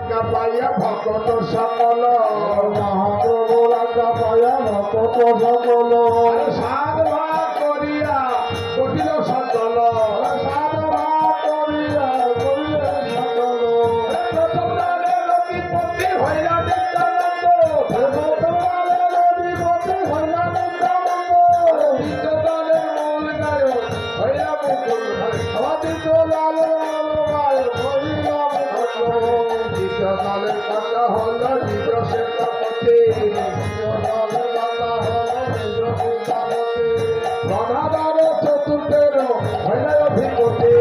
পাইয়া ভক্ত সকল মহাপ্রভু রাজা পাইয়া ভক্ত সকল সাত ভাগ করিয়া কঠিল সকল সাত ভাগ করিয়া করিয়া সকল প্রথম দানে রবিপতি হইয়া নিত্যানন্দ প্রথম দানে রবিপতি হইয়া নিত্যানন্দ দ্বিতীয় দানে মূল গায়ক হইয়া মুকুল দ্বিতীয় দানে কালের কথা হল নিদ্রসের পথে রাধাদার চতুর্থের হইল অভিপতি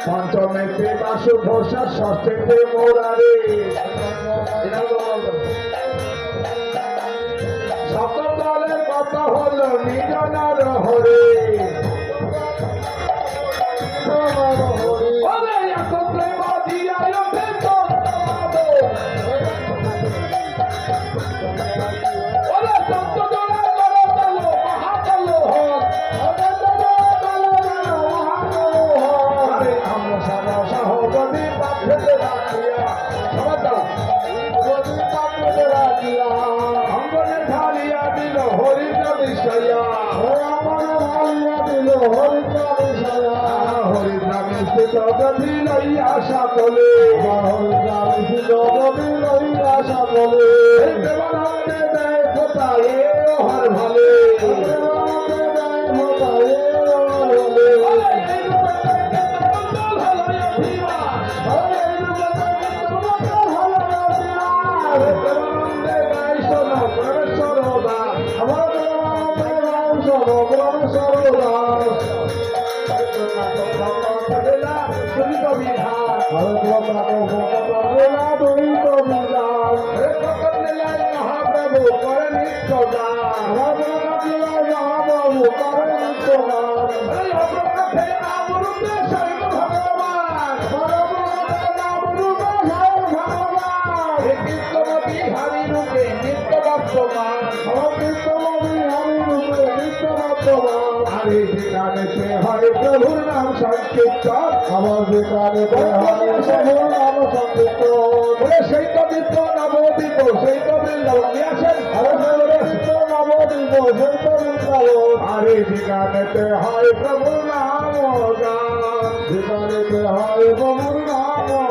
পঞ্চমেতে বাসু ঘোষা ষষ্ঠীতে মোরারে সকল দলের কথা হল নিজনার হরে জগতি লইয়া সকলে জগতি লইয়া সকলে দেবানন্দে দেয় ফোটায়ে হর ভালে মহাপ্রভু করে নিত্য বিহারী রূপে নিত্য বর্তমান আরে যেখানেতে হয় প্রভুর নাম সংকীর্তন আমার যেখানেতে হয় প্রভুর নাম সংকীর্তন বলে সেই কবিত্ব নবদ্বীপ সেই কবি আসেন নবদ্বীপ সেই কবি আরে যেখানেতে হয় প্রভুর নাম গান যেখানেতে হয় প্রভুর নাম